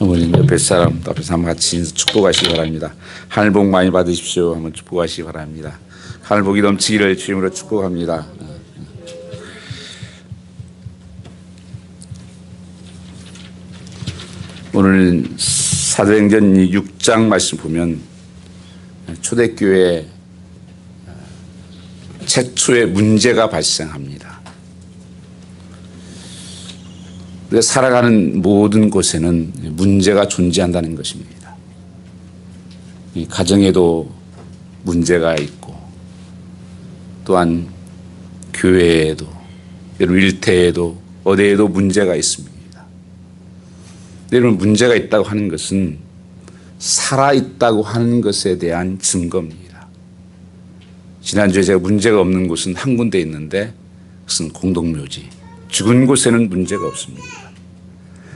어머니 옆에 사람 앞에서 한번 같이 축복하시기 바랍니다. 하늘 복 많이 받으십시오. 한번 축복하시기 바랍니다. 하늘 복이 넘치기를 주님으로 축복합니다. 오늘 사도행전 6장 말씀 보면 초대교회 최초의 문제가 발생합니다. 우리가 살아가는 모든 곳에는 문제가 존재한다는 것입니다. 이 가정에도 문제가 있고 또한 교회에도 일터에도 어디에도 문제가 있습니다. 여러분, 문제가 있다고 하는 것은 살아있다고 하는 것에 대한 증거입니다. 지난주에 제가 문제가 없는 곳은 한 군데 있는데 그것은 공동묘지. 죽은 곳에는 문제가 없습니다.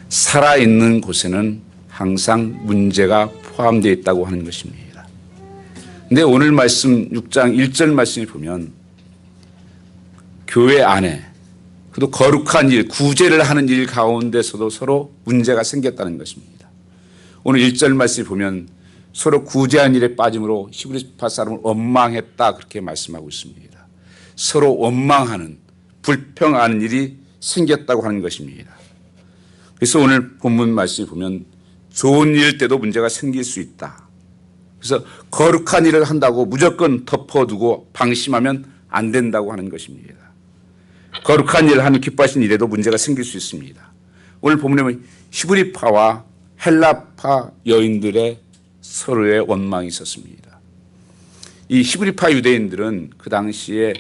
살아있는 곳에는 항상 문제가 포함되어 있다고 하는 것입니다. 그런데 오늘 말씀 6장 1절 말씀을 보면 교회 안에 그도 거룩한 일, 구제를 하는 일 가운데서도 서로 문제가 생겼다는 것입니다. 오늘 1절 말씀을 보면 서로 구제한 일에 빠짐으로 히브리파 사람을 원망했다 그렇게 말씀하고 있습니다. 서로 원망하는 불평하는 일이 생겼다고 하는 것입니다. 그래서 오늘 본문 말씀을 보면 좋은 일 때도 문제가 생길 수 있다. 그래서 거룩한 일을 한다고 무조건 덮어두고 방심하면 안 된다고 하는 것입니다. 거룩한 일을 하는 기뻐하신 일에도 문제가 생길 수 있습니다. 오늘 본문에 보면 히브리파와 헬라파 여인들의 서로의 원망이 있었습니다. 이 히브리파 유대인들은 그 당시에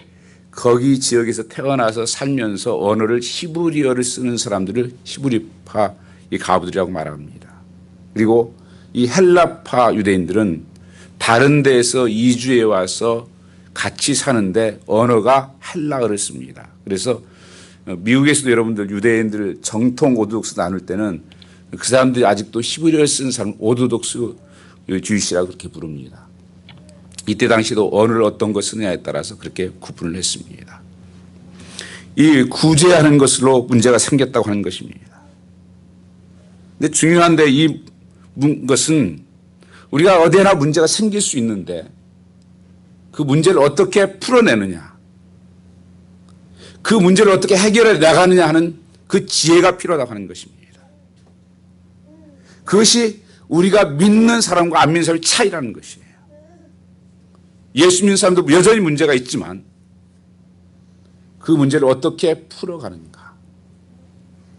거기 지역에서 태어나서 살면서 언어를 히브리어를 쓰는 사람들을 히브리파 가부들이라고 말합니다. 그리고 이 헬라파 유대인들은 다른 데에서 이주해 와서 같이 사는데 언어가 헬라어를 씁니다. 그래서 미국에서도 여러분들 유대인들 정통 오르독스 나눌 때는 그 사람들이 아직도 히브리어를 쓰는 사람 오르독스 주이시라고 그렇게 부릅니다. 이때 당시도 언어를 어떤 것 쓰느냐에 따라서 그렇게 구분을 했습니다. 이 구제하는 것으로 문제가 생겼다고 하는 것입니다. 근데 중요한데 이 것은 우리가 어디에나 문제가 생길 수 있는데 그 문제를 어떻게 풀어내느냐, 그 문제를 어떻게 해결해 나가느냐 하는 그 지혜가 필요하다고 하는 것입니다. 그것이 우리가 믿는 사람과 안 믿는 사람의 차이라는 것이에요. 예수 믿는 사람도 여전히 문제가 있지만 그 문제를 어떻게 풀어가는가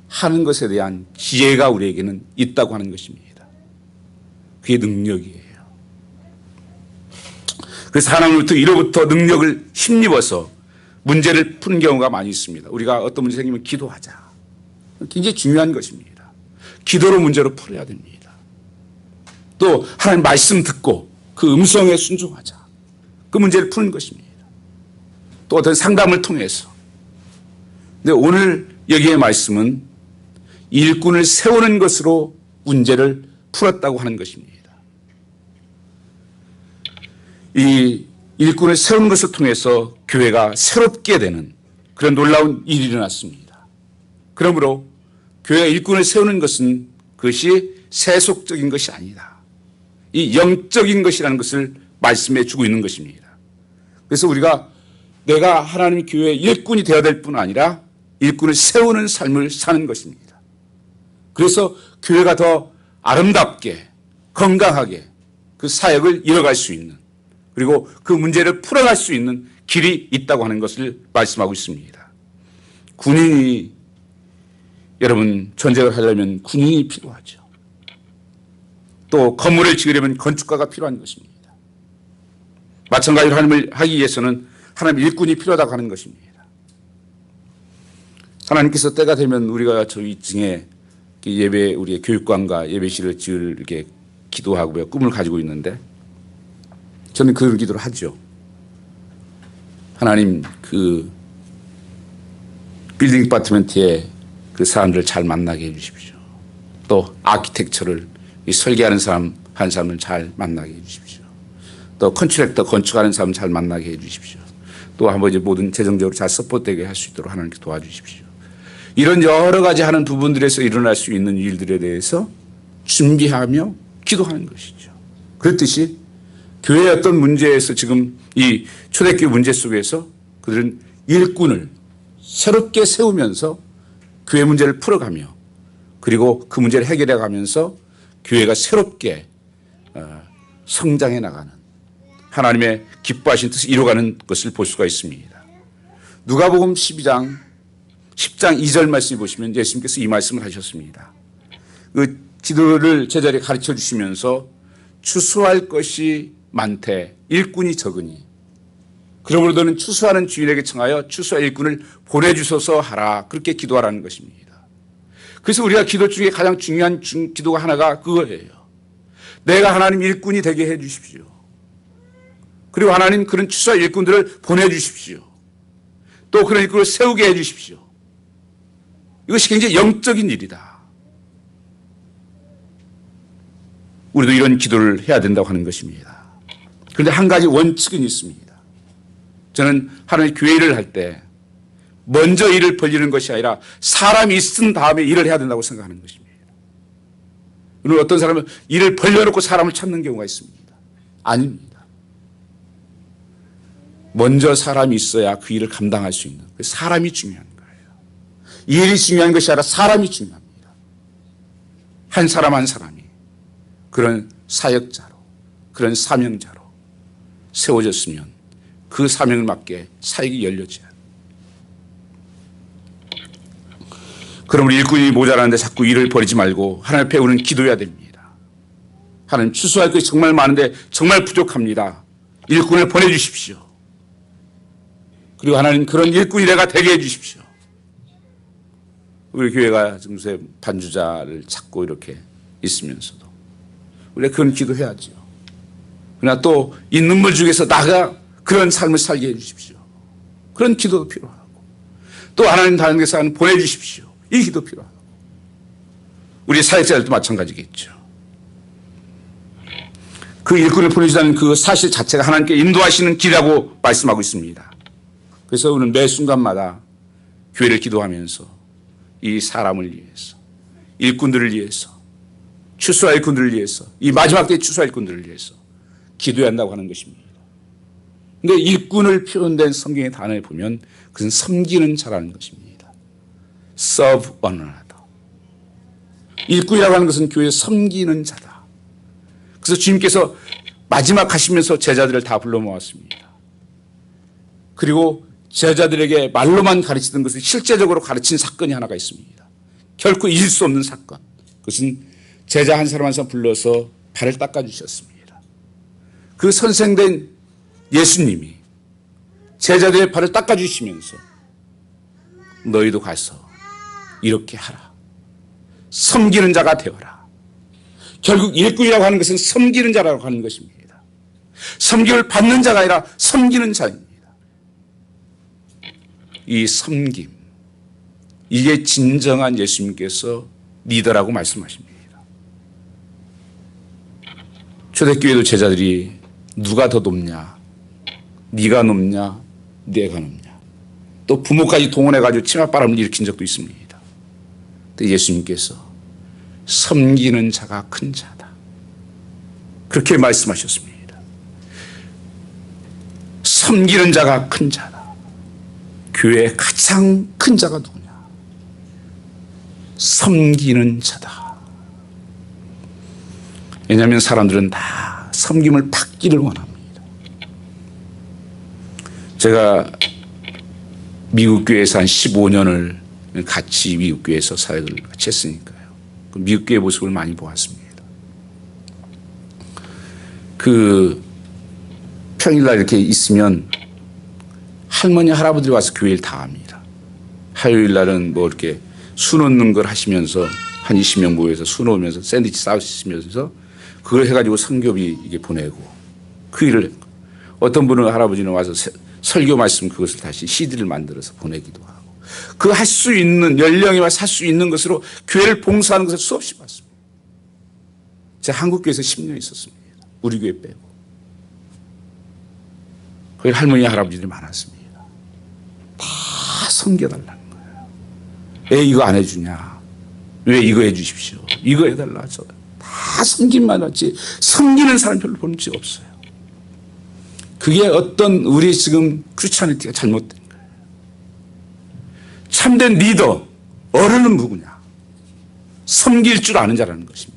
하는 것에 대한 지혜가 우리에게는 있다고 하는 것입니다. 그게 능력이에요. 그래서 하나님으로부터 이로부터 능력을 힘입어서 문제를 푸는 경우가 많이 있습니다. 우리가 어떤 문제 생기면 기도하자. 굉장히 중요한 것입니다. 기도로 문제를 풀어야 됩니다. 또 하나님 말씀 듣고 그 음성에 순종하자. 그 문제를 푸는 것입니다. 또 어떤 상담을 통해서. 근데 오늘 여기의 말씀은 일꾼을 세우는 것으로 문제를 풀었다고 하는 것입니다. 이 일꾼을 세우는 것을 통해서 교회가 새롭게 되는 그런 놀라운 일이 일어났습니다. 그러므로 교회가 일꾼을 세우는 것은 그것이 세속적인 것이 아니다. 이 영적인 것이라는 것을 말씀해 주고 있는 것입니다. 그래서 우리가 내가 하나님 교회의 일꾼이 되어야 될 뿐 아니라 일꾼을 세우는 삶을 사는 것입니다. 그래서 교회가 더 아름답게 건강하게 그 사역을 이어갈 수 있는 그리고 그 문제를 풀어갈 수 있는 길이 있다고 하는 것을 말씀하고 있습니다. 군인이 여러분 전쟁을 하려면 군인이 필요하죠. 또 건물을 지으려면 건축가가 필요한 것입니다. 마찬가지로 하나님을 하기 위해서는 하나님 일꾼이 필요하다고 하는 것입니다. 하나님께서 때가 되면 우리가 저희 층에 예배 우리의 교육관과 예배실을 지을 이렇게 기도하고요 꿈을 가지고 있는데 저는 그런 기도를 하죠. 하나님 그 빌딩 디파트먼트에 그 사람들을 잘 만나게 해주십시오. 또 아키텍처를 설계하는 사람 한 사람을 잘 만나게 해주십시오. 또 컨트랙터 건축하는 사람 잘 만나게 해주십시오. 또 한번 이제 모든 재정적으로 잘 서포트되게 할 수 있도록 하나님께 도와주십시오. 이런 여러 가지 하는 부분들에서 일어날 수 있는 일들에 대해서 준비하며 기도하는 것이죠. 그렇듯이 교회의 어떤 문제에서 지금 이 초대교회 문제 속에서 그들은 일꾼을 새롭게 세우면서 교회 문제를 풀어가며 그리고 그 문제를 해결해 가면서 교회가 새롭게 성장해 나가는 하나님의 기뻐하신 뜻을 이루어가는 것을 볼 수가 있습니다. 누가복음 10장 2절 말씀을 보시면 예수님께서 이 말씀을 하셨습니다. 그 기도를 제자리에 가르쳐 주시면서 추수할 것이 많되 일꾼이 적으니 그러므로 너는 추수하는 주인에게 청하여 추수할 일꾼을 보내주소서 하라. 그렇게 기도하라는 것입니다. 그래서 우리가 기도 중에 가장 중요한 기도가 하나가 그거예요. 내가 하나님 일꾼이 되게 해 주십시오. 그리고 하나님 그런 추수할 일꾼들을 보내주십시오. 또 그런 일꾼을 세우게 해 주십시오. 이것이 굉장히 영적인 일이다. 우리도 이런 기도를 해야 된다고 하는 것입니다. 그런데 한 가지 원칙은 있습니다. 저는 하나님 교회 일을 할 때 먼저 일을 벌리는 것이 아니라 사람이 있은 다음에 일을 해야 된다고 생각하는 것입니다. 오늘 어떤 사람은 일을 벌려놓고 사람을 찾는 경우가 있습니다. 아닙니다. 먼저 사람이 있어야 그 일을 감당할 수 있는 사람이 중요한 거예요. 이 일이 중요한 것이 아니라 사람이 중요합니다. 한 사람 한 사람이 그런 사역자로 그런 사명자로 세워졌으면 그 사명을 맞게 사역이 열려져야 합니다. 그럼 우리 일꾼이 모자라는데 자꾸 일을 버리지 말고 하나님 앞에 우리는 기도해야 됩니다. 하나님 추수할 것이 정말 많은데 정말 부족합니다. 일꾼을 보내주십시오. 그리고 하나님 그런 일꾼이 내가 되게 해주십시오. 우리 교회가 요새 반주자를 찾고 이렇게 있으면서도 우리가 그런 기도해야죠. 그러나 또 있는 물 중에서 나가 그런 삶을 살게 해주십시오. 그런 기도도 필요하고 또 하나님 다른 데서 보내주십시오. 이 기도 필요하고 우리 사역자들도 마찬가지겠죠. 그 일꾼을 보내주다는 그 사실 자체가 하나님께 인도하시는 길이라고 말씀하고 있습니다. 그래서 우리는 매 순간마다 교회를 기도하면서 이 사람을 위해서 일꾼들을 위해서 추수할 일꾼들을 위해서 이 마지막 때의 추수할 일꾼들을 위해서 기도해야 한다고 하는 것입니다. 그런데 일꾼을 표현된 성경의 단어에 보면 그것은 섬기는 자라는 것입니다. Serve one another. 일꾼이라고 하는 것은 교회에 섬기는 자다. 그래서 주님께서 마지막 하시면서 제자들을 다 불러 모았습니다. 그리고 제자들에게 말로만 가르치던 것을 실제적으로 가르친 사건이 하나가 있습니다. 결코 잊을 수 없는 사건. 그것은 제자 한 사람 한 사람 불러서 발을 닦아주셨습니다. 그 선생된 예수님이 제자들의 발을 닦아주시면서 너희도 가서 이렇게 하라. 섬기는 자가 되어라. 결국 일꾼이라고 하는 것은 섬기는 자라고 하는 것입니다. 섬김을 받는 자가 아니라 섬기는 자입니다. 이 섬김, 이게 진정한 예수님께서 리더라고 말씀하십니다. 초대교회도 제자들이 누가 더 높냐, 네가 높냐, 내가 높냐, 또 부모까지 동원해가지고 치맛바람을 일으킨 적도 있습니다. 근데 예수님께서 섬기는 자가 큰 자다. 그렇게 말씀하셨습니다. 섬기는 자가 큰 자다. 교회의 가장 큰 자가 누구냐? 섬기는 자다. 왜냐하면 사람들은 다 섬김을 받기를 원합니다. 제가 미국 교회에서 한 15년을 같이 미국 교회에서 사역을 같이 했으니까요. 미국 교회 모습을 많이 보았습니다. 그 평일날 이렇게 있으면 할머니 할아버지들이 와서 교회를 다 합니다. 화요일 날은 뭐 이렇게 수 놓는 걸 하시면서 한 20명 모여서 수 놓으면서 샌드위치 싸우시면서 그걸 해가지고 선교비 이게 보내고 그 일을 어떤 분은 할아버지는 와서 설교 말씀 그것을 다시 CD를 만들어서 보내기도 하고 그 할 수 있는 연령이 와서 할 수 있는 것으로 교회를 봉사하는 것을 수없이 봤습니다. 제가 한국교회에서 10년 있었습니다. 우리 교회 빼고. 거기 할머니 할아버지들이 많았습니다. 다 섬겨달라는 거예요. 왜 이거 안 해주냐? 왜 이거 해주십시오? 이거 해달라. 저 다 다 섬김만 하지 섬기는 사람 별로 본 적 없어요. 그게 어떤 우리 지금 크리스찬리티가 잘못된 거예요. 참된 리더, 어른은 누구냐? 섬길 줄 아는 자라는 것입니다.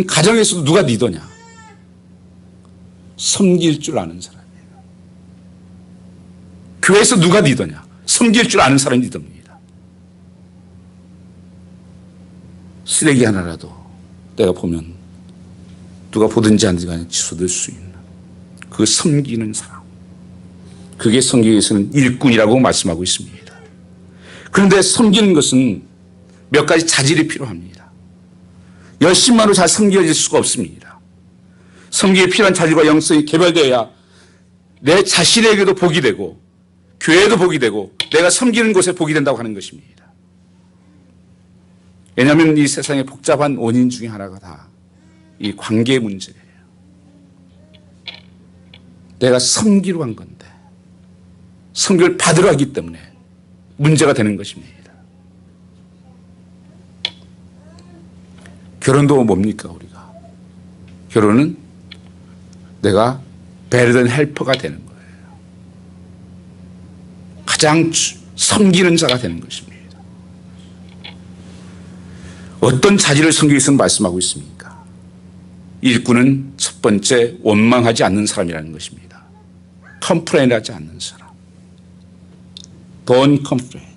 가정에서도 누가 리더냐? 섬길 줄 아는 사람이에요. 교회에서 누가 리더냐? 섬길 줄 아는 사람이 리더입니다. 쓰레기 하나라도 내가 보면 누가 보든지 안 보든지 치솟을 수 있는 그 섬기는 사람. 그게 성경에서는 일꾼이라고 말씀하고 있습니다. 그런데 섬기는 것은 몇 가지 자질이 필요합니다. 열심만으로 잘 섬겨질 수가 없습니다. 섬기에 필요한 자질과 영성이 개발되어야 내 자신에게도 복이 되고 교회에도 복이 되고 내가 섬기는 곳에 복이 된다고 하는 것입니다. 왜냐하면 이 세상의 복잡한 원인 중에 하나가 다 이 관계 문제예요. 내가 섬기러 간 건데 섬기를 받으러 하기 때문에 문제가 되는 것입니다. 결혼도 뭡니까 우리가? 결혼은 내가 베르든 헬퍼가 되는 거예요. 가장 섬기는 자가 되는 것입니다. 어떤 자질을 성경에서는 말씀하고 있습니까? 일꾼은 첫 번째 원망하지 않는 사람이라는 것입니다. 컴플레인하지 않는 사람. Don't complain.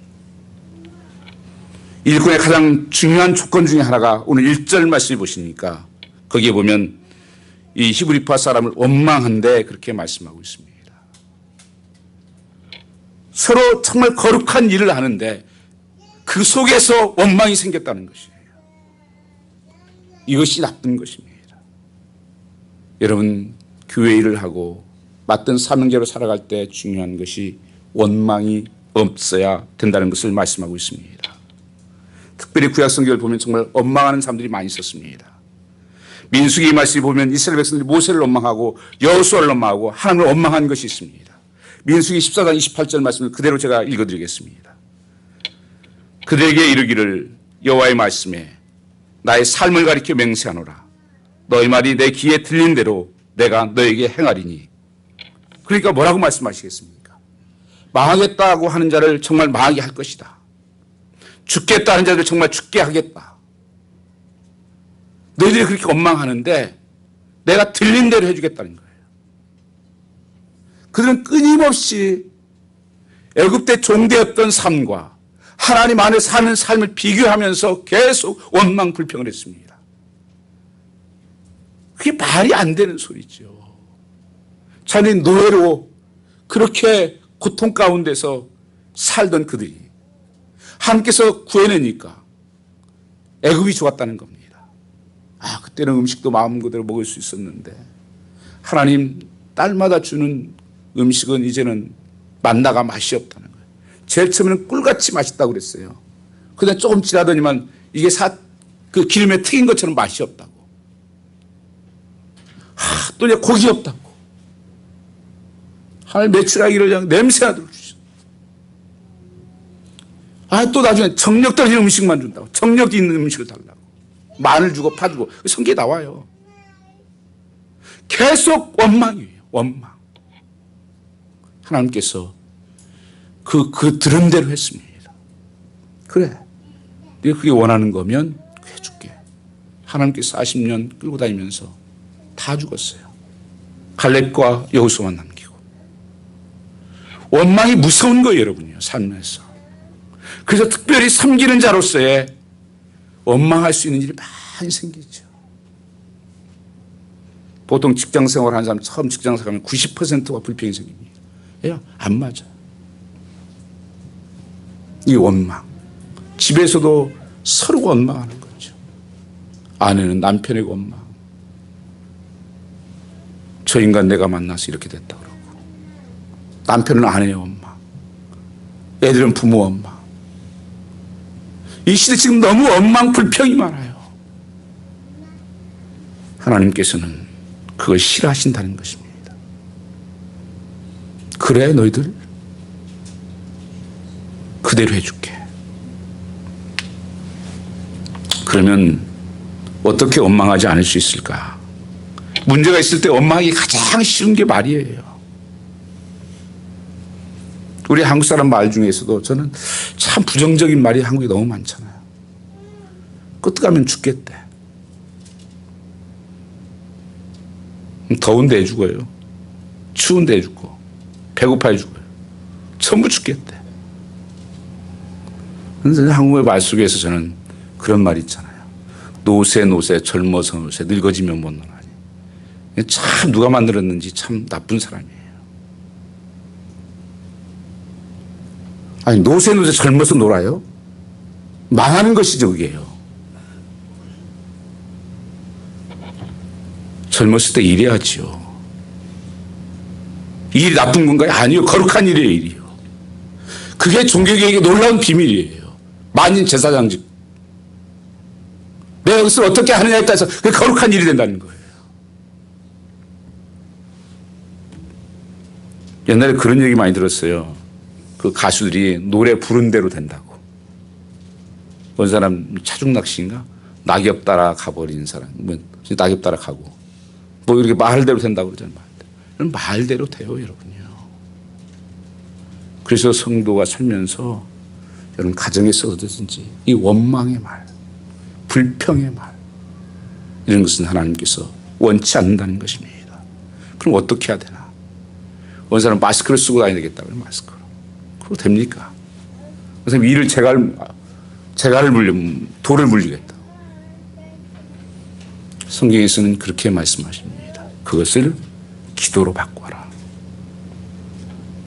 일꾼의 가장 중요한 조건 중에 하나가 오늘 1절 말씀을 보시니까 거기에 보면 이 히브리파 사람을 원망한데 그렇게 말씀하고 있습니다. 서로 정말 거룩한 일을 하는데 그 속에서 원망이 생겼다는 것이에요. 이것이 나쁜 것입니다. 여러분 교회 일을 하고 맡은 사명제로 살아갈 때 중요한 것이 원망이 없어야 된다는 것을 말씀하고 있습니다. 특별히 구약 성경을 보면 정말 원망하는 사람들이 많이 있었습니다. 민수기 말씀을 보면 이스라엘 백성들이 모세를 원망하고 여호수아를 원망하고 하나님을 원망한 것이 있습니다. 민수기 14장 28절 말씀을 그대로 제가 읽어드리겠습니다. 그들에게 이르기를 여호와의 말씀에 나의 삶을 가리켜 맹세하노라. 너희 말이 내 귀에 들린 대로 내가 너에게 행하리니. 그러니까 뭐라고 말씀하시겠습니까? 망하겠다고 하는 자를 정말 망하게 할 것이다. 죽겠다 하는 자를 정말 죽게 하겠다. 너희들이 그렇게 원망하는데 내가 들린 대로 해주겠다는 거예요. 그들은 끊임없이 애굽때 종되었던 삶과 하나님 안에 사는 삶을 비교하면서 계속 원망 불평을 했습니다. 그게 말이 안 되는 소리죠. 자기는 노예로 그렇게 고통 가운데서 살던 그들이 하나님께서 구해내니까 애굽이 좋았다는 겁니다. 그때는 음식도 마음 그대로 먹을 수 있었는데 하나님 딸마다 주는 음식은 이제는 만나가 맛이 없다는 거예요. 제일 처음에는 꿀같이 맛있다고 그랬어요. 그다음 조금 지나더니만 이게 그 기름에 튀긴 것처럼 맛이 없다고. 또 이제 고기 없다고. 하나님 매출하기를 그냥 냄새나 들어주셔. 또 나중에 정력 떨어지는 음식만 준다고. 정력 있는 음식을 달라고. 마늘 주고 파 주고. 성경에 나와요. 계속 원망이에요. 원망. 하나님께서 그 들은 대로 했습니다. 그래. 네가 그게 원하는 거면 해줄게. 하나님께서 40년 끌고 다니면서 다 죽었어요. 갈렙과 여호수아만 남기고. 원망이 무서운 거예요, 여러분요, 삶에서. 그래서 특별히 섬기는 자로서의 원망할 수 있는 일이 많이 생기죠. 보통 직장 생활하는 사람 처음 직장 생활하면 90%가 불평이 생깁니다. 안 맞아. 이 원망. 집에서도 서로 원망하는 거죠. 아내는 남편에게 원망. 저 인간 내가 만나서 이렇게 됐다 그러고. 남편은 아내의 원망. 애들은 부모 원망. 이 시대 지금 너무 원망 불평이 많아요. 하나님께서는 그걸 싫어하신다는 것입니다. 그래 너희들 그대로 해줄게. 그러면 어떻게 원망하지 않을 수 있을까? 문제가 있을 때 원망하기 가장 쉬운 게 말이에요. 우리 한국 사람 말 중에서도 저는 참 부정적인 말이 한국에 너무 많잖아요. 끝 가면 죽겠대. 더운데 죽어요. 추운데 죽고 배고파해 죽어요. 전부 죽겠대. 그런데 한국의 말 속에서 저는 그런 말이 있잖아요. 노세 젊어서 노세 늙어지면 못 노나니. 참 누가 만들었는지 참 나쁜 사람이에요. 아니 노세 젊어서 놀아요? 망하는 것이죠 그게요. 젊었을 때 일해야지요. 일이 나쁜 건가요? 아니요. 거룩한 일이에요. 일이요. 그게 종교개혁의 놀라운 비밀이에요. 만인 제사장직. 내가 여기서 어떻게 하느냐에 따라서 그게 거룩한 일이 된다는 거예요. 옛날에 그런 얘기 많이 들었어요. 그 가수들이 노래 부른 대로 된다고. 어느 사람 차중낚시인가? 낙엽 따라 가버린 사람. 낙엽 따라 가고. 뭐 이렇게 말대로 된다고 그러잖아요. 말대로 돼요, 여러분요. 그래서 성도가 살면서 여러분 가정에서 어떻든지 이 원망의 말, 불평의 말 이런 것은 하나님께서 원치 않는다는 것입니다. 그럼 어떻게 해야 되나? 어느 사람 마스크를 쓰고 다녀야 되겠다고요, 마스크로. 그거 됩니까? 그래서 이를 돌을 물리겠다. 성경에서는 그렇게 말씀하십니다. 그것을 기도로 바꿔라.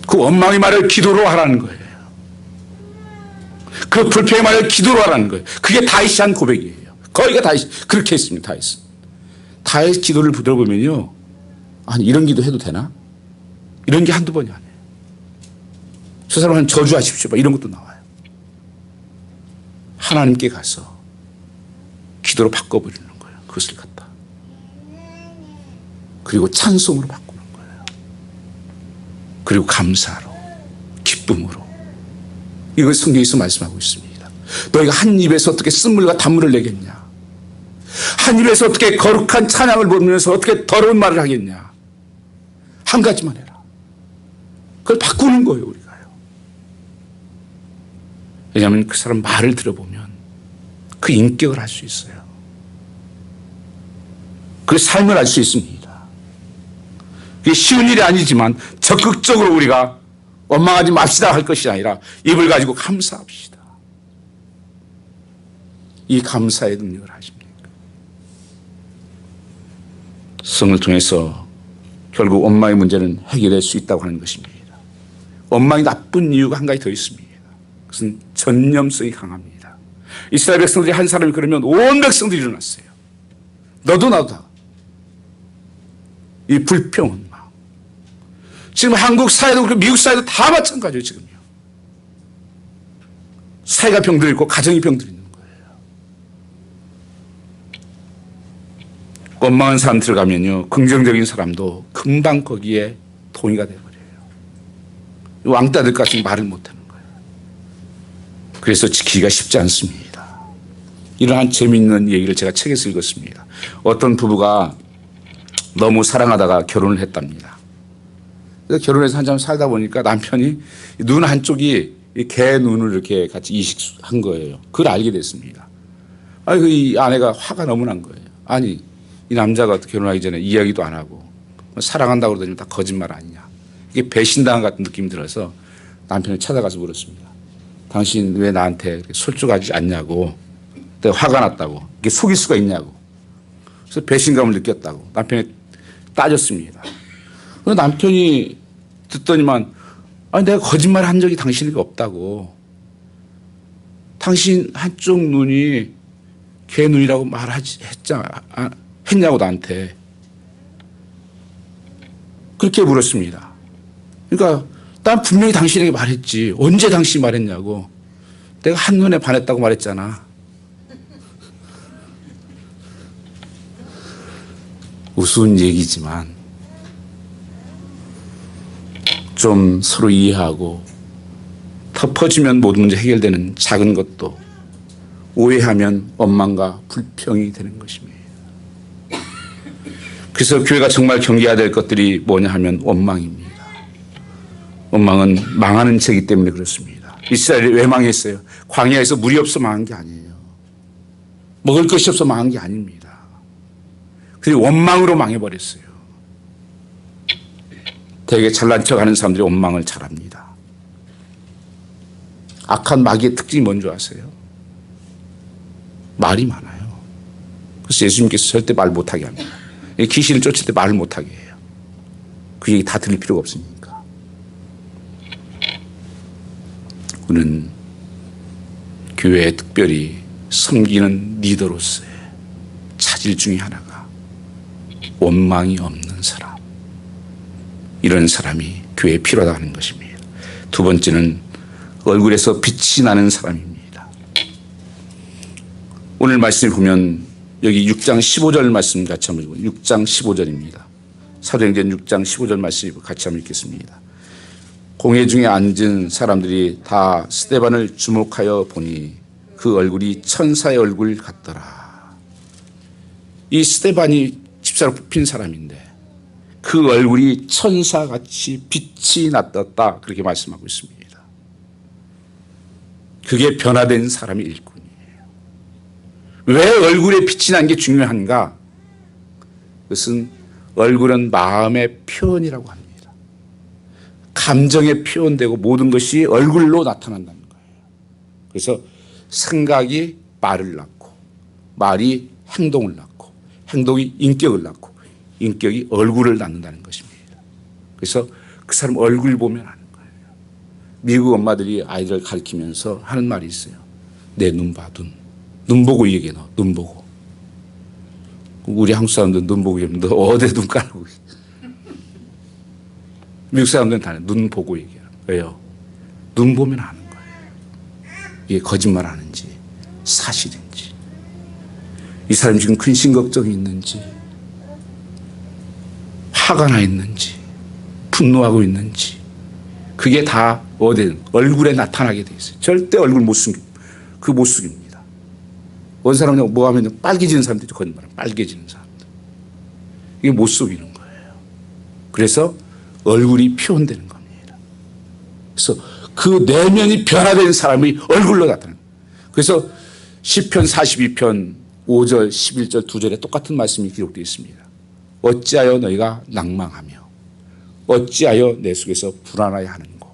그 원망의 말을 기도로 하라는 거예요. 그 불평의 말을 기도로 하라는 거예요. 그게 다윗이 한 고백이에요. 거기가 다윗 그렇게 했습니다. 다윗은. 다윗 기도를 들어보면요. 아니 이런 기도 해도 되나? 이런 게 한두 번이 아니에요. 저 사람은 저주하십시오. 이런 것도 나와요. 하나님께 가서 기도로 바꿔버리는 거예요. 그것을 갖다. 그리고 찬송으로 바꾸는 거예요. 그리고 감사로, 기쁨으로. 이걸 성경에서 말씀하고 있습니다. 너희가 한 입에서 어떻게 쓴물과 단물을 내겠냐? 한 입에서 어떻게 거룩한 찬양을 부르면서 어떻게 더러운 말을 하겠냐? 한 가지만 해라. 그걸 바꾸는 거예요, 우리가요. 왜냐하면 그 사람 말을 들어보면 그 인격을 알 수 있어요. 그 삶을 알 수 있습니다. 그게 쉬운 일이 아니지만 적극적으로 우리가 원망하지 맙시다 할 것이 아니라 입을 가지고 감사합시다. 이 감사의 능력을 하십니까? 성을 통해서 결국 원망의 문제는 해결될 수 있다고 하는 것입니다. 원망이 나쁜 이유가 한 가지 더 있습니다. 그것은 전념성이 강합니다. 이스라엘 백성들이 한 사람이 그러면 온 백성들이 일어났어요. 너도 나도 다. 이 불평은 지금 한국 사회도 그렇고 미국 사회도 다 마찬가지예요. 지금요. 사회가 병들어 있고 가정이 병들어 있는 거예요. 원망한 사람 들어가면요. 긍정적인 사람도 금방 거기에 동의가 돼버려요. 왕따들 같은 말을 못하는 거예요. 그래서 지키기가 쉽지 않습니다. 이러한 재미있는 얘기를 제가 책에서 읽었습니다. 어떤 부부가 너무 사랑하다가 결혼을 했답니다. 결혼해서 한참 살다 보니까 남편이 눈 한쪽이 개 눈을 이렇게 같이 이식한 거예요. 그걸 알게 됐습니다. 이 아내가 화가 너무 난 거예요. 아니, 이 남자가 결혼하기 전에 이야기도 안 하고 사랑한다고 그러더니 다 거짓말 아니냐. 이게 배신당한 같은 느낌이 들어서 남편이 찾아가서 물었습니다. 당신 왜 나한테 솔직하지 않냐고. 내가 화가 났다고. 이게 속일 수가 있냐고. 그래서 배신감을 느꼈다고 남편이 따졌습니다. 남편이 듣더니만 내가 거짓말 한 적이 당신에게 없다고. 당신 한쪽 눈이 개 눈이라고 했냐고 나한테. 그렇게 물었습니다. 그러니까 난 분명히 당신에게 말했지. 언제 당신이 말했냐고. 내가 한눈에 반했다고 말했잖아. 우스운 얘기지만 좀 서로 이해하고 덮어지면 모든 문제 해결되는 작은 것도 오해하면 원망과 불평이 되는 것입니다. 그래서 교회가 정말 경계해야 될 것들이 뭐냐 하면 원망입니다. 원망은 망하는 죄이기 때문에 그렇습니다. 이스라엘이 왜 망했어요? 광야에서 물이 없어 망한 게 아니에요. 먹을 것이 없어 망한 게 아닙니다. 그리고 원망으로 망해버렸어요. 되게 잘난 척하는 사람들이 원망을 잘합니다. 악한 마귀의 특징이 뭔지 아세요? 말이 많아요. 그래서 예수님께서 절대 말 못하게 합니다. 귀신을 쫓을 때 말을 못하게 해요. 그 얘기 다 들을 필요가 없으니까. 우리는 교회에 특별히 섬기는 리더로서의 차질 중에 하나가 원망이 없는 사람, 이런 사람이 교회에 필요하다 하는 것입니다. 두 번째는 얼굴에서 빛이 나는 사람입니다. 오늘 말씀을 보면 여기 6장 15절 말씀 같이 한번 읽어요. 6장 15절입니다. 사도행전 6장 15절 말씀 같이 한번 읽겠습니다. 공회 중에 앉은 사람들이 다 스데반을 주목하여 보니 그 얼굴이 천사의 얼굴 같더라. 이 스데반이 집사로 뽑힌 사람인데 그 얼굴이 천사같이 빛이 났다 그렇게 말씀하고 있습니다. 그게 변화된 사람의 일꾼이에요. 왜 얼굴에 빛이 난 게 중요한가? 그것은 얼굴은 마음의 표현이라고 합니다. 감정에 표현되고 모든 것이 얼굴로 나타난다는 거예요. 그래서 생각이 말을 낳고 말이 행동을 낳고 행동이 인격을 낳고 인격이 얼굴을 낳는다는 것입니다. 그래서 그 사람 얼굴 보면 아는 거예요. 미국 엄마들이 아이들을 가르치면서 하는 말이 있어요. 내 눈 봐, 눈 보고 얘기해, 눈 보고. 우리 한국 사람들은 눈 보고 얘기하면 너 어디 눈 깔고. 미국 사람들은 다 눈 보고 얘기해요. 왜요? 눈 보면 아는 거예요. 이게 거짓말 하는지 사실인지, 이 사람이 지금 근심 걱정이 있는지, 화가 나 있는지, 분노하고 있는지, 그게 다 어디든 얼굴에 나타나게 돼 있어요. 절대 얼굴 못 숨깁니다. 그 못 숨깁니다. 어떤 사람은 뭐 하면 빨개지는 사람들이 거짓말, 빨개지는 사람들. 이게 못 속이는 거예요. 그래서 얼굴이 표현되는 겁니다. 그래서 그 내면이 변화된 사람이 얼굴로 나타나는 거예요. 그래서 시편 42편 5절, 11절, 2절에 똑같은 말씀이 기록되어 있습니다. 어찌하여 너희가 낭망하며 어찌하여 내 속에서 불안하여 하는고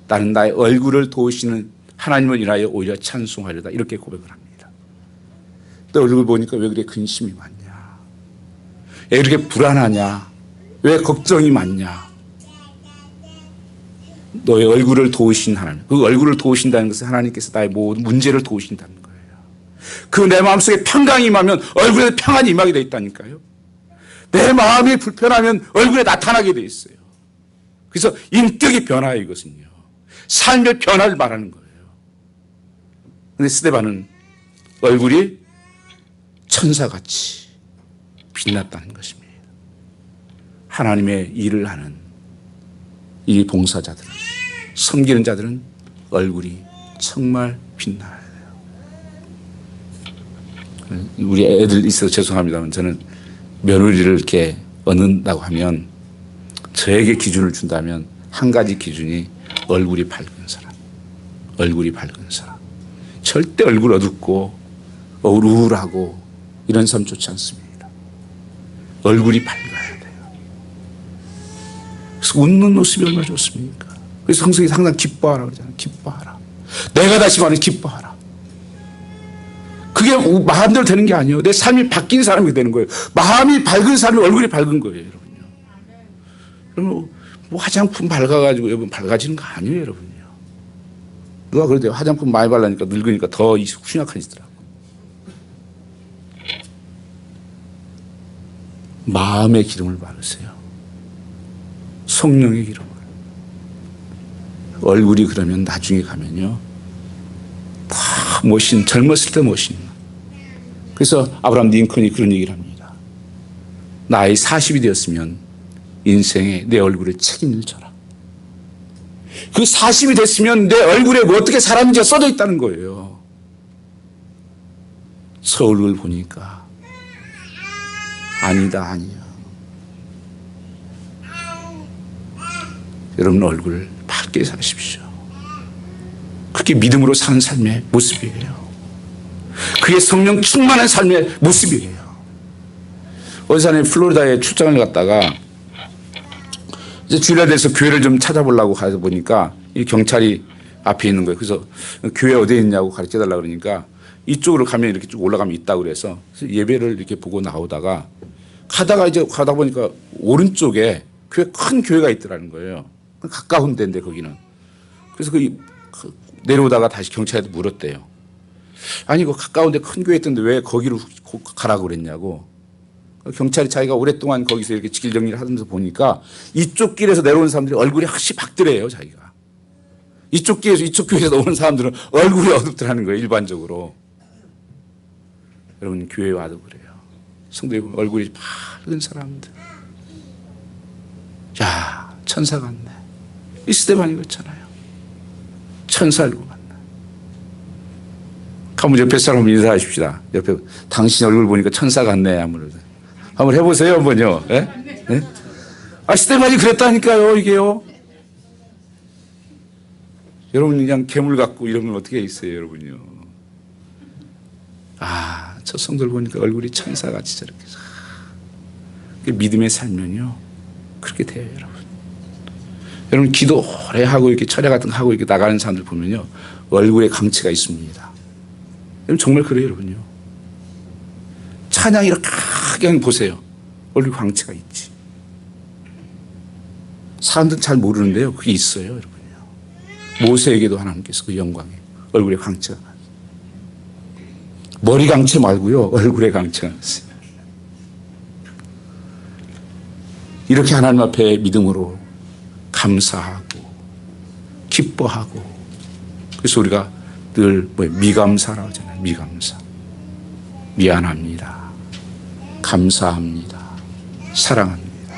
나는 나의 얼굴을 도우시는 하나님을 인하여 오히려 찬송하려다 이렇게 고백을 합니다. 너 얼굴 보니까 왜 그렇게 근심이 많냐, 왜 이렇게 불안하냐, 왜 걱정이 많냐. 너의 얼굴을 도우신 하나님, 그 얼굴을 도우신다는 것은 하나님께서 나의 모든 문제를 도우신다는 거예요. 그 내 마음속에 평강이 임하면 얼굴에 평안이 임하게 되어 있다니까요. 내 마음이 불편하면 얼굴에 나타나게 돼 있어요. 그래서 인격이 변화해요. 이것은요, 삶의 변화를 말하는 거예요. 그런데 스데반은 얼굴이 천사같이 빛났다는 것입니다. 하나님의 일을 하는 이 봉사자들은, 섬기는 자들은 얼굴이 정말 빛나야 돼요. 우리 애들 있어서 죄송합니다만 저는 며느리를 이렇게 얻는다고 하면 저에게 기준을 준다면 한 가지 기준이 얼굴이 밝은 사람. 얼굴이 밝은 사람. 절대 얼굴 어둡고 우울하고 이런 사람 좋지 않습니다. 얼굴이 밝아야 돼요. 그래서 웃는 모습이 얼마나 좋습니까? 그래서 성경이 항상 기뻐하라 그러잖아요. 기뻐하라. 내가 다시 말해 기뻐하라. 그게 마음대로 되는 게 아니에요. 내 삶이 바뀐 사람이 되는 거예요. 마음이 밝은 사람이 얼굴이 밝은 거예요, 여러분요. 그러면 뭐 화장품 밝아가지고 여러분 밝아지는 거 아니에요, 여러분요. 누가 그러대요. 화장품 많이 바르니까 늙으니까 더 흉악해지더라고. 마음의 기름을 바르세요. 성령의 기름을. 얼굴이 그러면 나중에 가면요, 다 젊었을 때 멋있는. 그래서 아브라함 링컨이 그런 얘기를 합니다. 나이 40이 되었으면 인생에 내 얼굴에 책임을 져라. 그 40이 됐으면 내 얼굴에 뭐 어떻게 살았는지가 써져 있다는 거예요. 서울을 보니까 아니다, 아니야. 여러분 얼굴을 밝게 사십시오. 그게 믿음으로 사는 삶의 모습이에요. 그게 성령 충만한 삶의 모습이에요. 어느 사람이 플로리다에 출장을 갔다가 이제 주일날 돼서 교회를 좀 찾아보려고 가서 보니까 이 경찰이 앞에 있는 거예요. 그래서 교회 어디에 있냐고 가르쳐 달라고 그러니까 이쪽으로 가면 이렇게 쭉 올라가면 있다고 그래서 예배를 이렇게 보고 나오다가 가다 보니까 오른쪽에 큰 교회가 있더라는 거예요. 가까운 데인데 거기는. 그래서 내려오다가 다시 경찰한테 물었대요. 아니 그 가까운 데 큰 교회 있던데 왜 거기로 가라고 그랬냐고. 경찰이 자기가 오랫동안 거기서 이렇게 길 정리를 하면서 보니까 이쪽 길에서 내려오는 사람들이 얼굴이 확실히 밝더래요, 자기가. 이쪽 길에서 이쪽 교회에서 오는 사람들은 얼굴이 어둡더라는 거예요, 일반적으로. 여러분 교회 와도 그래요. 성도에 보면 얼굴이 밝은 사람들. 야, 천사 같네. 이 스데반이 그렇잖아요. 천사 얼굴 같네. 한번 옆에 사람 인사하십시다. 옆에 당신 얼굴 보니까 천사 같네. 한번 해보세요, 한번요. 예? 예? 아, 스데반이 그랬다니까요, 이게요. 여러분 그냥 괴물 같고 이러면 어떻게 있어요, 여러분요. 아, 저 성도를 보니까 얼굴이 천사같이 저렇게. 믿음의 삶은요, 그렇게 돼요, 여러분. 여러분 기도 오래 하고 이렇게 철야 같은 거 하고 이렇게 나가는 사람들 보면요, 얼굴에 강치가 있습니다. 여러분 정말 그래요, 여러분요. 찬양 이렇게 그냥 보세요. 얼굴 광채가 있지. 사람들은 잘 모르는데요, 그게 있어요, 여러분요. 모세에게도 하나님께서 그 영광에 얼굴에 광채가 났어요. 머리 광채 말고요, 얼굴에 광채가 났어요. 이렇게 하나님 앞에 믿음으로 감사하고 기뻐하고, 그래서 우리가 늘 미감사라고 하잖아요. 미감사. 미안합니다. 감사합니다. 사랑합니다.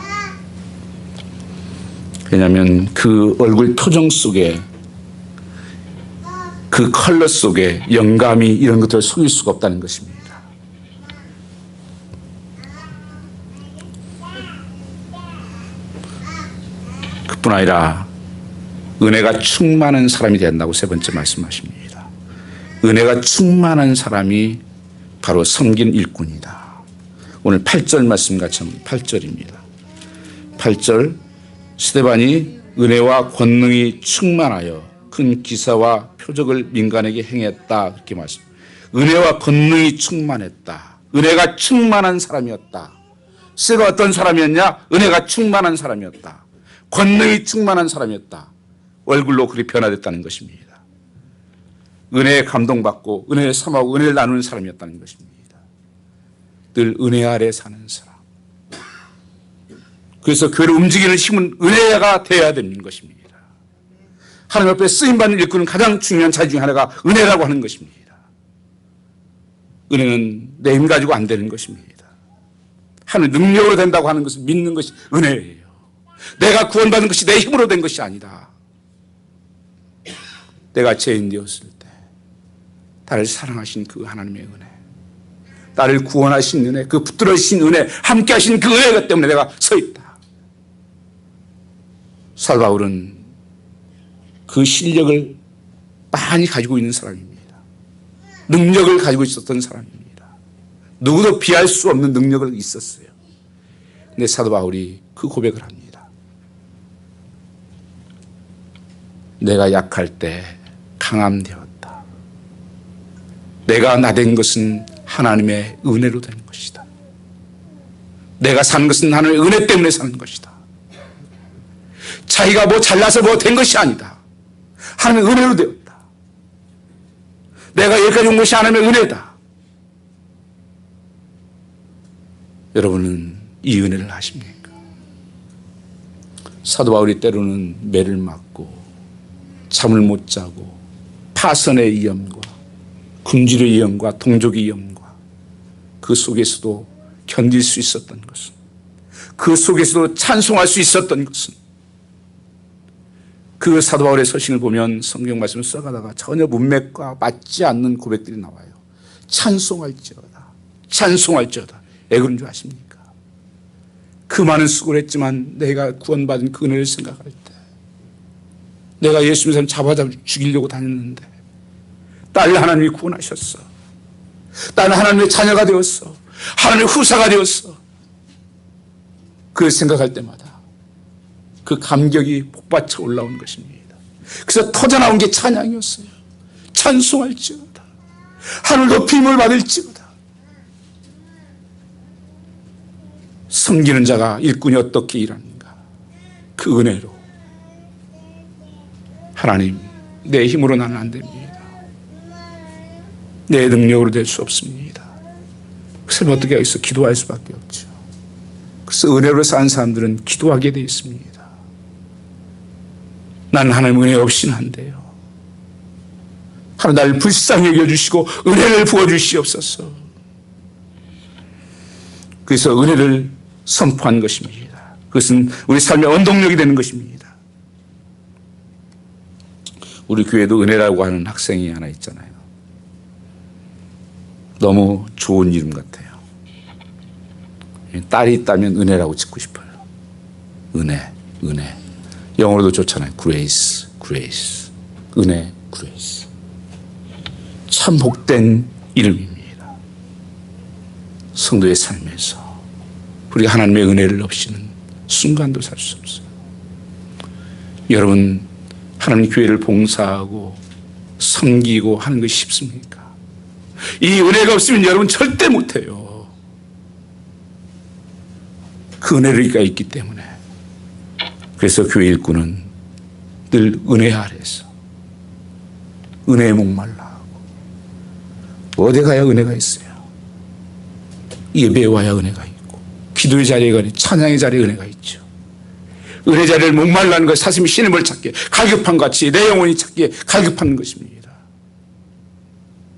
왜냐하면 그 얼굴 표정 속에, 그 컬러 속에 영감이 이런 것들을 속일 수가 없다는 것입니다. 그뿐 아니라 은혜가 충만한 사람이 된다고 세 번째 말씀하십니다. 은혜가 충만한 사람이 바로 섬긴 일꾼이다. 오늘 8절 말씀 같이 합니다. 8절입니다. 8절, 스데반이 은혜와 권능이 충만하여 큰 기사와 표적을 민간에게 행했다. 그렇게 말씀. 은혜와 권능이 충만했다. 은혜가 충만한 사람이었다. 스데반이 어떤 사람이었냐? 은혜가 충만한 사람이었다. 권능이 충만한 사람이었다. 얼굴로 그리 변화됐다는 것입니다. 은혜에 감동받고 은혜에 삼하고 은혜를 나누는 사람이었다는 것입니다. 늘 은혜 아래 사는 사람. 그래서 교회를 움직이는 힘은 은혜가 되어야 되는 것입니다. 하나님 앞에 쓰임받는 일꾼은 가장 중요한 자리 중에 하나가 은혜라고 하는 것입니다. 은혜는 내 힘 가지고 안 되는 것입니다. 하나님 능력으로 된다고 하는 것을 믿는 것이 은혜예요. 내가 구원받은 것이 내 힘으로 된 것이 아니다. 내가 죄인 되었을 때 나를 사랑하신 그 하나님의 은혜, 나를 구원하신 은혜, 그 붙들어주신 은혜, 함께 하신 그 은혜가 때문에 내가 서 있다. 사도 바울은 그 실력을 많이 가지고 있는 사람입니다. 능력을 가지고 있었던 사람입니다. 누구도 비할 수 없는 능력을 있었어요. 근데 사도 바울이 그 고백을 합니다. 내가 약할 때 강함 되었다. 내가 나된 것은 하나님의 은혜로 된 것이다. 내가 사는 것은 하나님의 은혜 때문에 사는 것이다. 자기가 뭐 잘나서 뭐 된 것이 아니다. 하나님의 은혜로 되었다. 내가 여기까지 온 것이 하나님의 은혜다. 여러분은 이 은혜를 아십니까? 사도 바울이 때로는 매를 맞고 잠을 못 자고 파선의 위험과 금질의 위험과 동족의 위험과 그 속에서도 견딜 수 있었던 것은, 그 속에서도 찬송할 수 있었던 것은, 그 사도 바울의 서신을 보면 성경 말씀을 써가다가 전혀 문맥과 맞지 않는 고백들이 나와요. 찬송할지어다. 찬송할지어다. 왜 그런 줄 아십니까? 그 많은 수고를 했지만 내가 구원받은 그 은혜를 생각할 때, 내가 예수 믿는 사람 잡아 죽이려고 다녔는데 딸 하나님이 구원하셨어. 딸은 하나님의 자녀가 되었어. 하나님의 후사가 되었어. 그걸 생각할 때마다 그 감격이 폭받쳐 올라오는 것입니다. 그래서 터져나온 게 찬양이었어요. 찬송할지어다. 하늘 높이 힘을 받을지어다. 섬기는 자가 일꾼이 어떻게 일하는가. 그 은혜로 하나님, 내 힘으로 나는 안 됩니다. 내 능력으로 될 수 없습니다. 그래서 어떻게 하겠어? 기도할 수밖에 없죠. 그래서 은혜로 산 사람들은 기도하게 되어 있습니다. 나는 하나님 은혜 없이는 안 돼요. 하나님 나를 불쌍히 여겨주시고 은혜를 부어주시옵소서. 그래서 은혜를 선포한 것입니다. 그것은 우리 삶의 원동력이 되는 것입니다. 우리 교회도 은혜라고 하는 학생이 하나 있잖아요. 너무 좋은 이름 같아요. 딸이 있다면 은혜라고 짓고 싶어요. 은혜, 은혜. 영어로도 좋잖아요. grace, grace. 은혜, grace. 참 복된 이름입니다. 성도의 삶에서 우리가 하나님의 은혜를 없이는 순간도 살 수 없어요. 여러분, 하나님 교회를 봉사하고 섬기고 하는 것이 쉽습니까? 이 은혜가 없으면 여러분 절대 못해요. 그 은혜가 있기 때문에. 그래서 교회 일꾼은 늘 은혜 아래서 은혜에 목말라 하고, 어디 가야 은혜가 있어요? 예배에 와야 은혜가 있고, 기도의 자리에 가야 찬양의 자리에 은혜가 있죠. 은혜 자리를 목말라는 것이 사슴이 신임을 찾기에 갈급한 같이 내 영혼이 찾기에 갈급한 것입니다.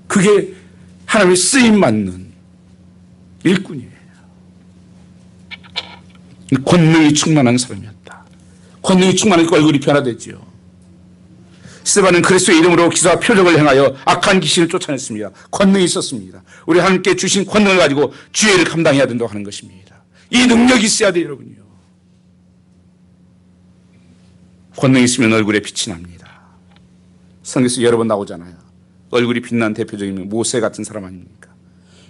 그게 하나님의 쓰임받는 일꾼이에요. 권능이 충만한 사람이었다. 권능이 충만하니까 얼굴이 변화되지요. 스데반은 그리스도의 이름으로 기사와 표적을 행하여 악한 귀신을 쫓아냈습니다. 권능이 있었습니다. 우리 하나님께 주신 권능을 가지고 주의를 감당해야 된다고 하는 것입니다. 이 능력이 있어야 돼요, 여러분요. 권능이 있으면 얼굴에 빛이 납니다. 성경에서 여러 번 나오잖아요. 얼굴이 빛난 대표적인 모세 같은 사람 아닙니까?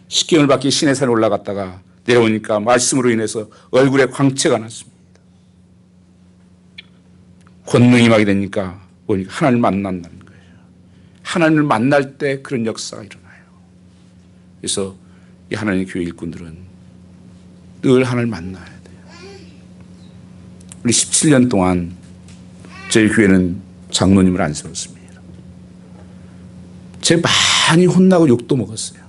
십계명을 받기 시내 산에 올라갔다가 내려오니까 말씀으로 인해서 얼굴에 광채가 났습니다. 권능이 임하게 되니까 보니까 하나님을 만난다는 거예요. 하나님을 만날 때 그런 역사가 일어나요. 그래서 이 하나님의 교회 일꾼들은 늘 하나님을 만나야 돼요. 우리 17년 동안 저희 교회는 장로님을 안 세웠습니다. 제가 많이 혼나고 욕도 먹었어요.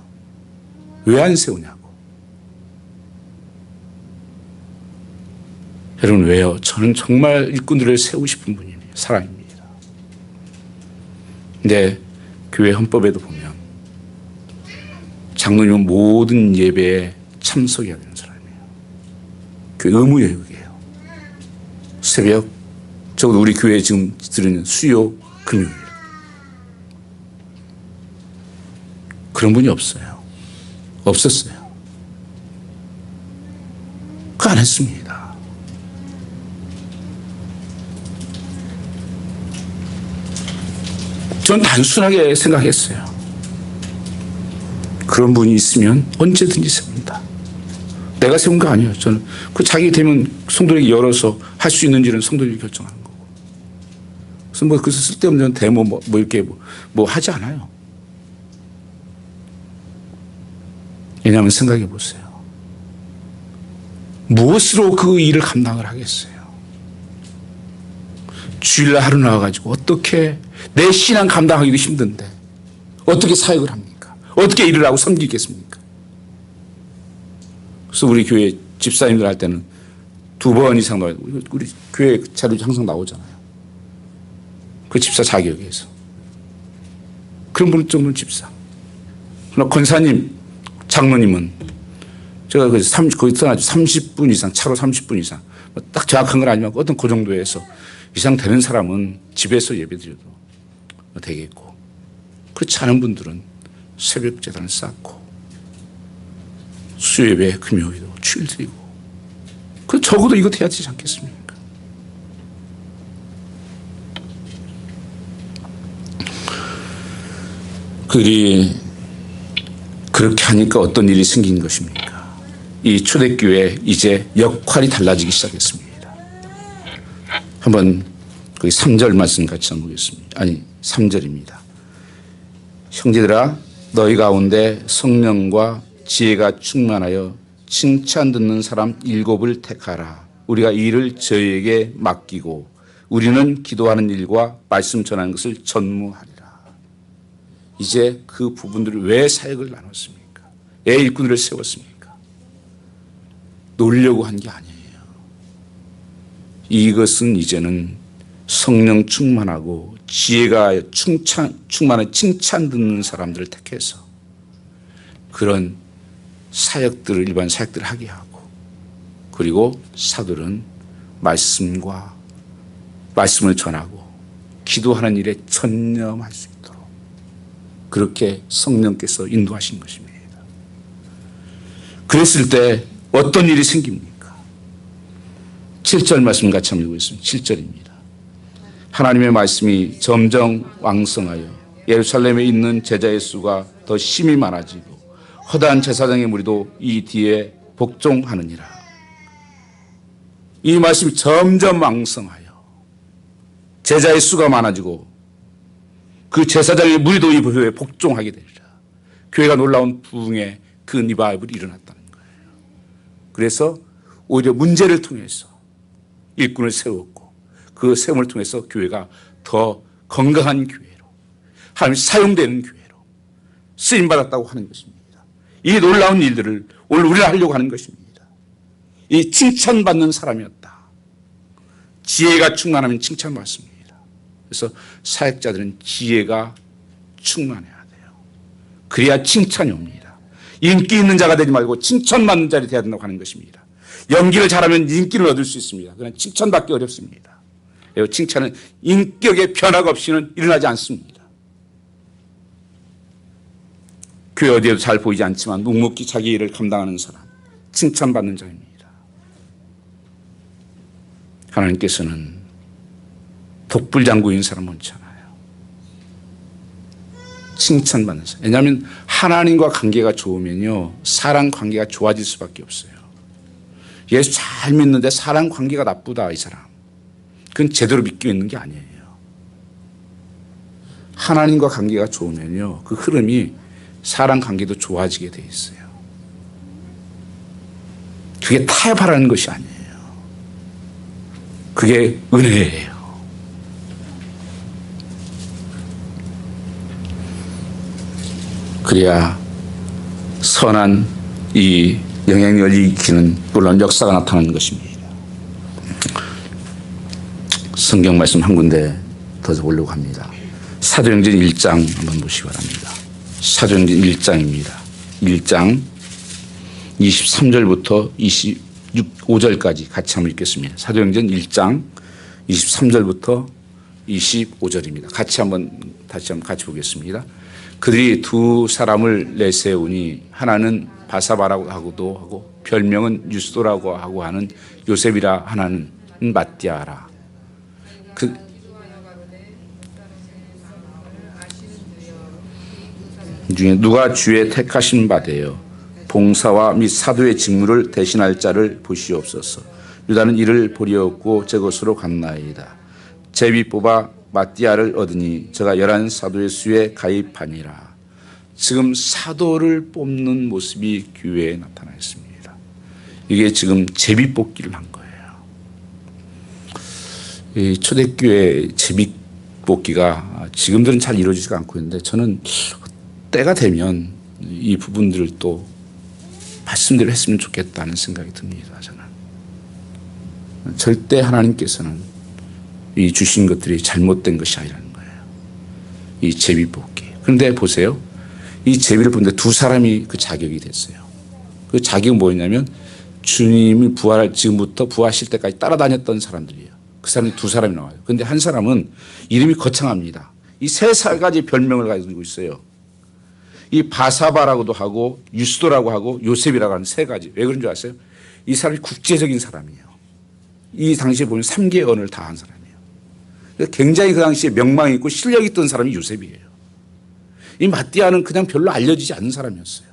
왜 안 세우냐고. 여러분, 왜요? 저는 정말 일꾼들을 세우고 싶은 분이에요. 사람입니다. 근데 교회 헌법에도 보면 장로님은 모든 예배에 참석해야 되는 사람이에요. 그 의무예요. 새벽, 적어도 우리 교회에 지금 들으는 수요, 금요일. 그런 분이 없어요. 없었어요. 그거 안 했습니다. 전 단순하게 생각했어요. 그런 분이 있으면 언제든지 세웁니다. 내가 세운 거 아니에요. 저는 그 자기 되면 성도에게 열어서 할 수 있는지는 성도들이 결정하는 거고. 그래서 그래서 쓸데없는 데모 이렇게 하지 않아요. 왜냐하면 생각해 보세요. 무엇으로 그 일을 감당을 하겠어요? 주일날 하루 나와가지고 어떻게 내 신앙 감당하기도 힘든데 어떻게 사역을 합니까? 어떻게 일을 하고 섬기겠습니까? 그래서 우리 교회 집사님들 할 때는 2번 이상 나와요. 우리 교회 자료 항상 나오잖아요. 그 집사 자격에서. 그런 분은 정도는 집사. 그러나 권사님, 장로님은 제가 거기 30분 이상, 차로 30분 이상, 딱 정확한 건 아니지만 어떤 그 정도에서 이상 되는 사람은 집에서 예배 드려도 되겠고, 그렇지 않은 분들은 새벽 제단을 쌓고 수요예배 금요일도 주일 드리고 그 적어도 이것 해야 되지 않겠습니까? 그들이 그렇게 하니까 어떤 일이 생긴 것입니까? 이 초대교회 이제 역할이 달라지기 시작했습니다. 한번 거기 3절 말씀 같이 한번 보겠습니다. 아니 3절입니다. 형제들아 너희 가운데 성령과 지혜가 충만하여 칭찬 듣는 사람 7을 택하라. 우리가 이 일을 저희에게 맡기고 우리는 기도하는 일과 말씀 전하는 것을 전무하리라. 이제 그 부분들을 왜 사역을 나눴습니까? 왜 일꾼들을 세웠습니까? 놀려고 한 게 아니에요. 이것은 이제는 성령 충만하고 지혜가 충만한 칭찬 듣는 사람들을 택해서 그런 사역들을 일반 사역들을 하게 하고 그리고 사도는 말씀을 전하고 기도하는 일에 전념할 수 있도록 그렇게 성령께서 인도하신 것입니다. 그랬을 때 어떤 일이 생깁니까? 7절 말씀 같이 한번 읽어보겠습니다. 7절입니다. 하나님의 말씀이 점점 왕성하여 예루살렘에 있는 제자의 수가 더 심히 많아지고 허다한 제사장의 무리도 이 뒤에 복종하느니라. 이 말씀이 점점 왕성하여 제자의 수가 많아지고 그 제사장의 무리도 이 교회에 복종하게 되리라. 교회가 놀라운 부흥의 그 리바이벌이 일어났다는 거예요. 그래서 오히려 문제를 통해서 일꾼을 세웠고 그 세움을 통해서 교회가 더 건강한 교회로 하나님 사용되는 교회로 쓰임받았다고 하는 것입니다. 이 놀라운 일들을 오늘 우리가 하려고 하는 것입니다. 이 칭찬받는 사람이었다. 지혜가 충만하면 칭찬받습니다. 그래서 사역자들은 지혜가 충만해야 돼요. 그래야 칭찬이 옵니다. 인기 있는 자가 되지 말고 칭찬받는 자리 되어야 된다고 하는 것입니다. 연기를 잘하면 인기를 얻을 수 있습니다. 그러나 칭찬받기 어렵습니다. 칭찬은 인격의 변화가 없이는 일어나지 않습니다. 교회 어디에도 잘 보이지 않지만 묵묵히 자기 일을 감당하는 사람, 칭찬받는 자입니다. 하나님께서는 독불장구인 사람 많잖아요. 칭찬받는 사람. 왜냐하면 하나님과 관계가 좋으면요 사람 관계가 좋아질 수밖에 없어요. 예수 잘 믿는데 사람 관계가 나쁘다 이 사람. 그건 제대로 믿고 있는 게 아니에요. 하나님과 관계가 좋으면요 그 흐름이 사람 관계도 좋아지게 돼 있어요. 그게 타협하라는 것이 아니에요. 그게 은혜예요. 그래야 선한 이 영향력을 일으키는 놀라운 역사가 나타나는 것입니다. 성경 말씀 한 군데 더 보려고 합니다. 사도행전 1장 한번 보시기 바랍니다. 사도행전 1장입니다. 1장 23절부터 25절까지 같이 한번 읽겠습니다. 사도행전 1장 23절부터 25절입니다. 같이 한번 다시 한번 같이 보겠습니다. 그들이 두 사람을 내세우니 하나는 바사바라고 하고도 하고 별명은 유스도라고 하고 하는 요셉이라 하나는 마띠아라. 그 중에 누가 주의 택하신 바되어 봉사와 및 사도의 직무를 대신할 자를 보시옵소서. 유다는 이를 보리었고 제 것으로 갔나이다. 제비 뽑아 마띠아를 얻으니 저가 11 사도의 수에 가입하니라. 지금 사도를 뽑는 모습이 교회에 나타나 있습니다. 이게 지금 제비 뽑기를 한 거예요. 이 초대교회 제비 뽑기가 지금들은 잘 이루어지지가 않고 있는데 저는 때가 되면 이 부분들을 또 말씀대로 했으면 좋겠다는 생각이 듭니다. 저는 절대 하나님께서는 이 주신 것들이 잘못된 것이 아니라는 거예요. 이 제비 뽑기. 그런데 보세요. 이 제비를 뽑는데 두 사람이 그 자격이 됐어요. 그 자격은 뭐였냐면 주님이 지금부터 부활하실 때까지 따라다녔던 사람들이에요. 그 사람이 두 사람이 나와요. 그런데 한 사람은 이름이 거창합니다. 이 3살까지 별명을 가지고 있어요. 이 바사바라고도 하고 유스도라고 하고 요셉이라고 하는 세 가지. 왜 그런 줄 아세요? 이 사람이 국제적인 사람이에요. 이 당시에 보면 3개의 언어를 다 한 사람이에요. 굉장히 그 당시에 명망이 있고 실력이 있던 사람이 요셉이에요. 이 마띠아는 그냥 별로 알려지지 않는 사람이었어요.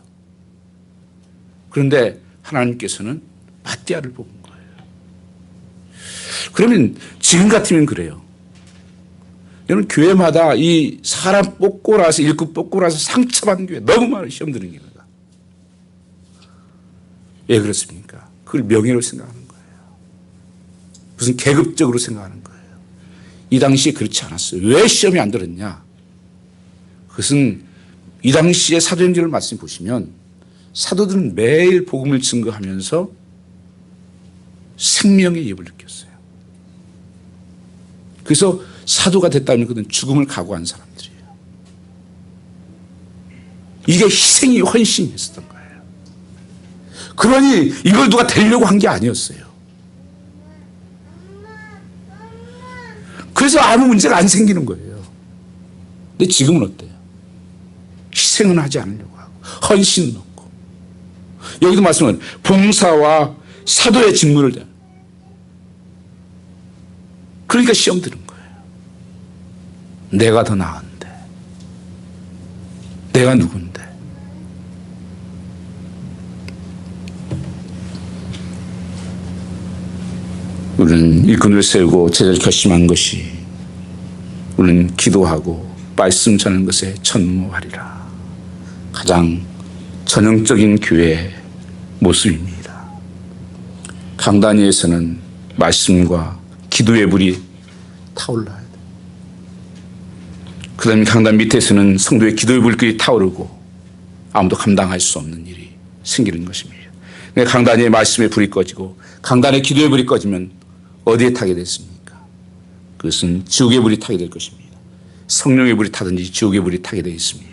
그런데 하나님께서는 마띠아를 뽑은 거예요. 그러면 지금 같으면 그래요. 여러분 교회마다 이 사람 뽑고 나서 일꾼 뽑고 나서 상처받는 교회 너무 많아요. 시험 드는 교회가. 왜 그렇습니까? 그걸 명예로 생각하는 거예요. 무슨 계급적으로 생각하는 거예요. 이 당시에 그렇지 않았어요. 왜 시험이 안 들었냐? 그것은 이 당시에 사도행전을 말씀 보시면 사도들은 매일 복음을 증거하면서 생명의 예를 느꼈어요. 그래서 사도가 됐다면 그들은 죽음을 각오한 사람들이에요. 이게 희생이 헌신이 있었던 거예요. 그러니 이걸 누가 되려고 한 게 아니었어요. 그래서 아무 문제가 안 생기는 거예요. 근데 지금은 어때요? 희생은 하지 않으려고 하고 헌신은 없고 여기도 말씀은 봉사와 사도의 직무를 그러니까 시험 드는 거예요. 내가 더 나은데 내가 누군데 우리는 일꾼을 세우고 제자를 결심한 것이 우리는 기도하고 말씀 전하는 것에 전무하리라. 가장 전형적인 교회의 모습입니다. 강단 위에서는 말씀과 기도의 불이 타올라야 돼요. 그 다음에 강단 밑에서는 성도의 기도의 불길이 타오르고 아무도 감당할 수 없는 일이 생기는 것입니다. 강단 위에 말씀의 불이 꺼지고 강단의 기도의 불이 꺼지면 어디에 타게 됐습니까? 그것은 지옥의 불이 타게 될 것입니다. 성령의 불이 타든지 지옥의 불이 타게 되어 있습니다.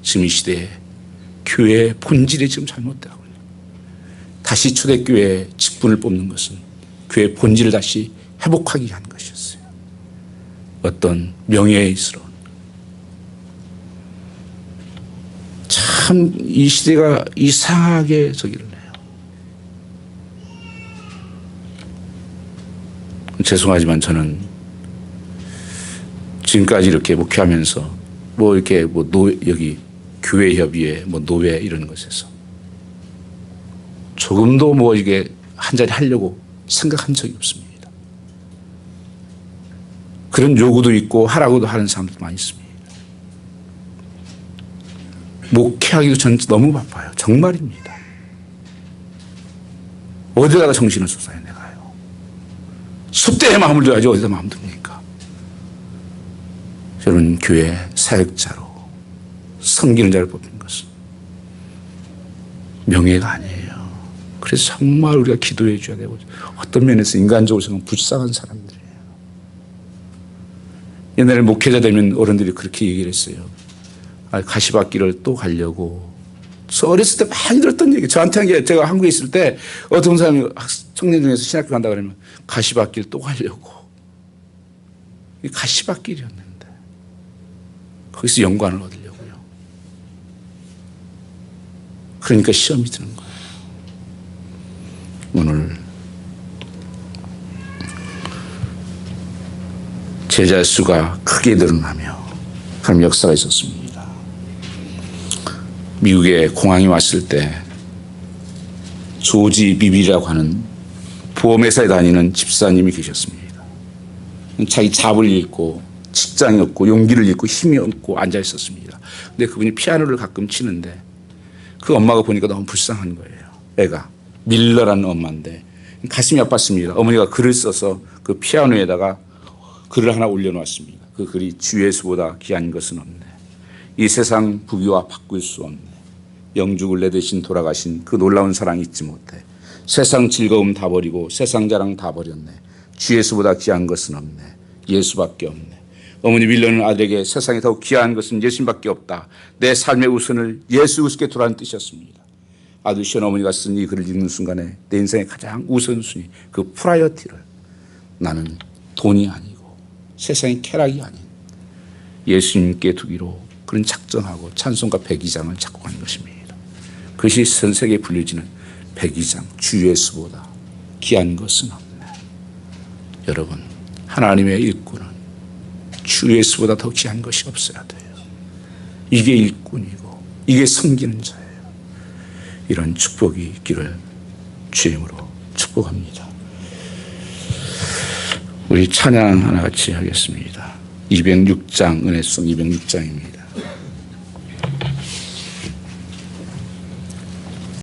지금 이 시대에 교회의 본질이 지금 잘못되고 있는 다시 초대교회의 직분을 뽑는 것은 교회의 본질을 다시 회복하기 위한 것이었어요. 어떤 명예스러운 참 이 시대가 이상하게 저기를 해요. 죄송하지만 저는 지금까지 이렇게 목회하면서 뭐 이렇게 뭐 여기 교회 협의회 뭐 노회 이런 것에서 조금도 뭐 이게 한 자리 하려고 생각한 적이 없습니다. 그런 요구도 있고 하라고도 하는 사람도 많이 있습니다. 목회하기도 전 너무 바빠요. 정말입니다. 어디다가 정신을 쏟아야 내가요. 숫대에 마음을 둬야지 어디다 마음 둡니까? 저는 교회 사역자로 섬기는 자를 뽑힌 것은 명예가 아니에요. 그래서 정말 우리가 기도해 줘야 되고 어떤 면에서 인간적으로 생각하면 불쌍한 사람들이에요. 옛날에 목회자 되면 어른들이 그렇게 얘기를 했어요. 가시밭길을 또 가려고. 저 어렸을 때 많이 들었던 얘기. 저한테 한 게 제가 한국에 있을 때 어떤 사람이 청년 중에서 신학교 간다 그러면 가시밭길 또 가려고. 가시밭길이었는데 거기서 영광을 얻으려고요. 그러니까 시험이 드는 거예요. 오늘 제자 수가 크게 늘어나며 그런 역사가 있었습니다. 미국에 공항이 왔을 때 조지 비비라고 하는 보험회사에 다니는 집사님이 계셨습니다. 자기 잡을 잃고 직장이 없고 용기를 잃고 힘이 없고 앉아 있었습니다. 근데 그분이 피아노를 가끔 치는데 그 엄마가 보니까 너무 불쌍한 거예요. 애가 밀러라는 엄마인데 가슴이 아팠습니다. 어머니가 글을 써서 그 피아노에다가 글을 하나 올려놓았습니다. 그 글이 주 예수보다 귀한 것은 없네. 이 세상 부귀와 바꿀 수 없네. 영죽을 내 대신 돌아가신 그 놀라운 사랑 잊지 못해. 세상 즐거움 다 버리고 세상 자랑 다 버렸네. 주 예수보다 귀한 것은 없네. 예수밖에 없네. 어머니 밀러는 아들에게 세상에 더욱 귀한 것은 예수님밖에 없다. 내 삶의 우선을 예수 그리스도께 두라는 뜻이었습니다. 아들 시어머니가 쓴 이 글을 읽는 순간에 내 인생의 가장 우선순위 그 프라이어티를 나는 돈이 아니고 세상의 쾌락이 아닌 예수님께 두기로 그런 작정하고 찬송가 백이장을 작곡한 것입니다. 그것이 전 세계에 불려지는 백이장, 주 예수보다 귀한 것은 없네. 여러분, 하나님의 일꾼은 주 예수보다 더 귀한 것이 없어야 돼요. 이게 일꾼이고 이게 섬기는 자예요. 이런 축복이 있기를 주의 이름으로 축복합니다. 우리 찬양 하나 같이 하겠습니다. 206장, 은혜송 206장입니다.